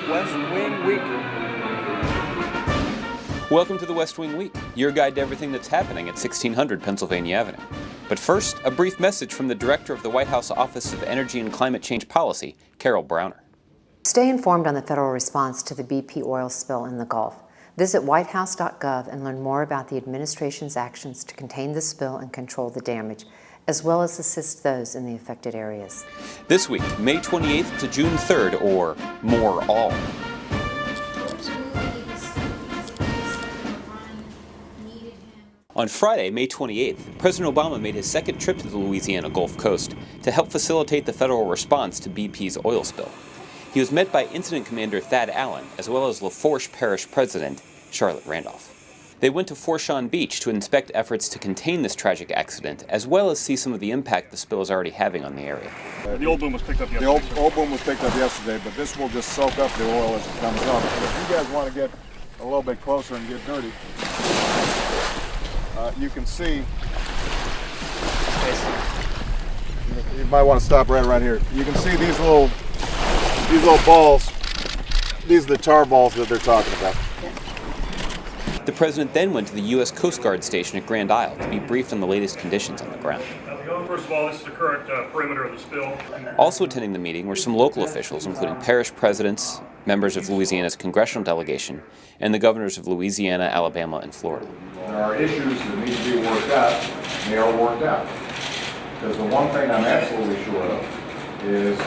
West Wing Week. Welcome to the West Wing Week, your guide to everything that's happening at 1600 Pennsylvania Avenue. But first, a brief message from the Director of the White House Office of Energy and Climate Change Policy, Carol Browner. Stay informed on the federal response to the BP oil spill in the Gulf. Visit whitehouse.gov and learn more about the administration's actions to contain the spill and control the damage, as well as assist those in the affected areas. This week, May 28th to June 3rd, or More All. On Friday, May 28th, President Obama made his second trip to the Louisiana Gulf Coast to help facilitate the federal response to BP's oil spill. He was met by Incident Commander Thad Allen, as well as Lafourche Parish President Charlotte Randolph. They went to Fourchon Beach to inspect efforts to contain this tragic accident, as well as see some of the impact the spill is already having on the area. The old boom was picked up yesterday. The old boom was picked up yesterday, but this will just soak up the oil as it comes up. If you guys want to get a little bit closer and get dirty, you can see. You might want to stop right around here. You can see these little balls. These are the tar balls that they're talking about. The president then went to the U.S. Coast Guard station at Grand Isle to be briefed on the latest conditions on the ground. First of all, this is the current perimeter of the spill. Also attending the meeting were some local officials, including parish presidents, members of Louisiana's congressional delegation, and the governors of Louisiana, Alabama, and Florida. There are issues that need to be worked out, and they are worked out. Because the one thing I'm absolutely sure of is,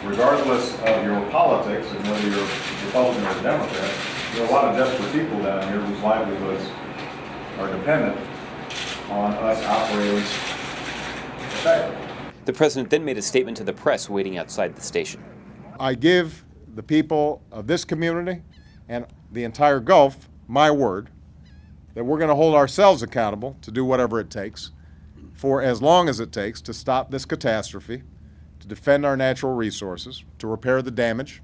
regardless of your politics and whether you're Republican or Democrat, there are a lot of desperate people down here whose livelihoods are dependent on us operating effectively. The president then made a statement to the press waiting outside the station. I give the people of this community and the entire Gulf my word that we're going to hold ourselves accountable to do whatever it takes for as long as it takes to stop this catastrophe, to defend our natural resources, to repair the damage,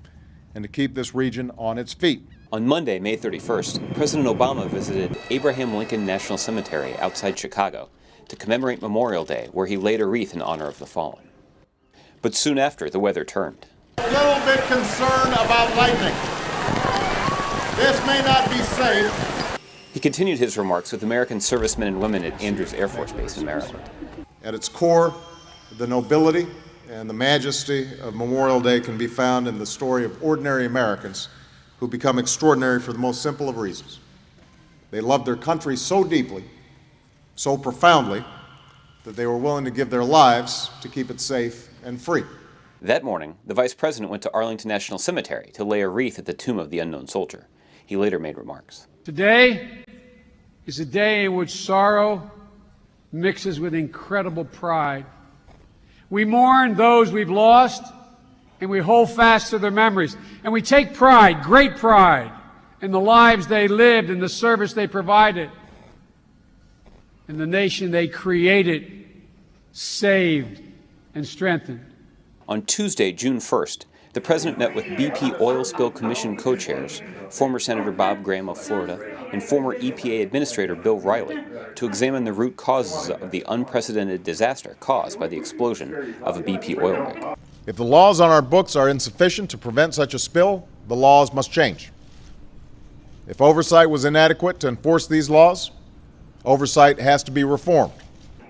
and to keep this region on its feet. On Monday, May 31st, President Obama visited Abraham Lincoln National Cemetery outside Chicago to commemorate Memorial Day, where he laid a wreath in honor of the fallen. But soon after, the weather turned. A little bit concerned about lightning. This may not be safe. He continued his remarks with American servicemen and women at Andrews Air Force Base in Maryland. At its core, the nobility and the majesty of Memorial Day can be found in the story of ordinary Americans who become extraordinary for the most simple of reasons. They loved their country so deeply, so profoundly, that they were willing to give their lives to keep it safe and free. That morning, the vice president went to Arlington National Cemetery to lay a wreath at the tomb of the unknown soldier. He later made remarks. Today is a day in which sorrow mixes with incredible pride. We mourn those we've lost, and we hold fast to their memories. And we take pride, great pride, in the lives they lived, in the service they provided, in the nation they created, saved, and strengthened. On Tuesday, June 1st, the president met with BP Oil Spill Commission co-chairs, former Senator Bob Graham of Florida and former EPA Administrator Bill Riley, to examine the root causes of the unprecedented disaster caused by the explosion of a BP oil rig. If the laws on our books are insufficient to prevent such a spill, the laws must change. If oversight was inadequate to enforce these laws, oversight has to be reformed.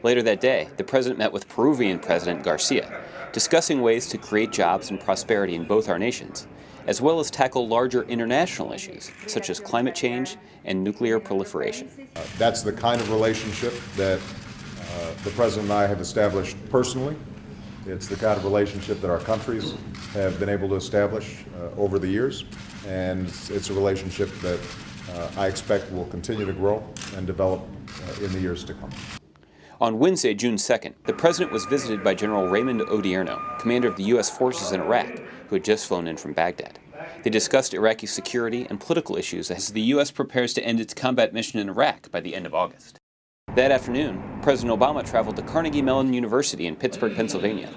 Later that day, the president met with Peruvian President Garcia, discussing ways to create jobs and prosperity in both our nations, as well as tackle larger international issues, such as climate change and nuclear proliferation. That's the kind of relationship that the president and I have established personally. It's the kind of relationship that our countries have been able to establish over the years, and it's a relationship that I expect will continue to grow and develop in the years to come. On Wednesday, June 2nd, the president was visited by General Raymond Odierno, commander of the U.S. forces in Iraq, who had just flown in from Baghdad. They discussed Iraqi security and political issues as the U.S. prepares to end its combat mission in Iraq by the end of August. That afternoon, President Obama traveled to Carnegie Mellon University in Pittsburgh, Pennsylvania,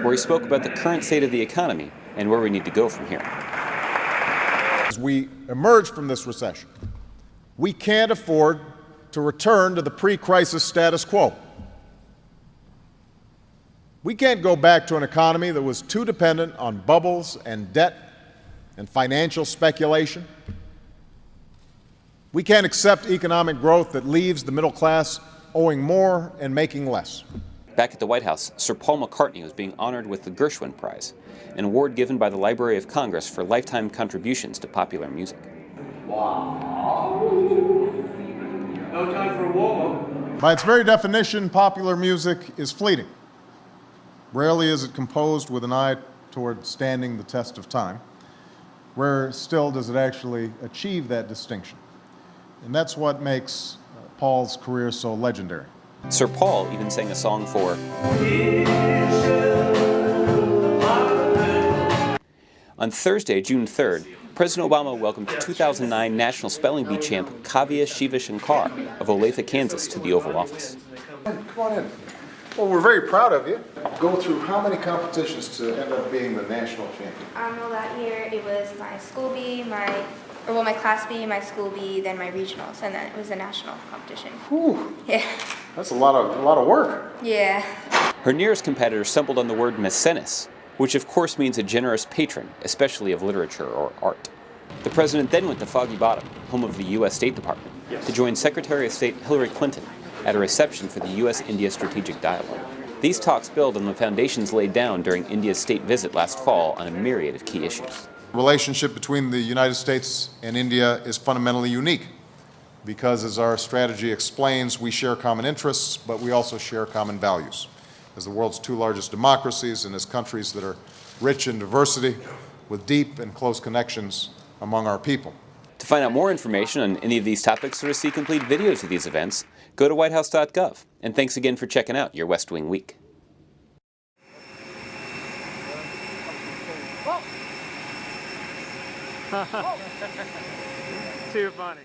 where he spoke about the current state of the economy and where we need to go from here. As we emerge from this recession, we can't afford to return to the pre-crisis status quo. We can't go back to an economy that was too dependent on bubbles and debt and financial speculation. We can't accept economic growth that leaves the middle class owing more and making less. Back at the White House, Sir Paul McCartney was being honored with the Gershwin Prize, an award given by the Library of Congress for lifetime contributions to popular music. Wow. No time for a warm-up. By its very definition, popular music is fleeting. Rarely is it composed with an eye toward standing the test of time. Rare still does it actually achieve that distinction. And that's what makes Paul's career so legendary. Sir Paul even sang a song for On Thursday, June 3rd, President Obama welcomed 2009 National Spelling Bee champ Kavya Shiva Shankar of Olathe, Kansas to the Oval Office. Come on in. Well, we're very proud of you. Go through how many competitions to end up being the national champion? Well, that year it was my school bee, my class bee, my school bee, then my regionals, and then it was a national competition. Whew. Yeah. That's a lot of work. Yeah. Her nearest competitor stumbled on the word mecenas, which of course means a generous patron, especially of literature or art. The president then went to Foggy Bottom, home of the U.S. State Department, to join Secretary of State Hillary Clinton at a reception for the U.S.-India Strategic Dialogue. These talks build on the foundations laid down during India's state visit last fall on a myriad of key issues. The relationship between the United States and India is fundamentally unique because, as our strategy explains, we share common interests, but we also share common values. As the world's two largest democracies and as countries that are rich in diversity with deep and close connections among our people. To find out more information on any of these topics or to see complete videos of these events, go to whitehouse.gov. And thanks again for checking out your West Wing Week. Too funny.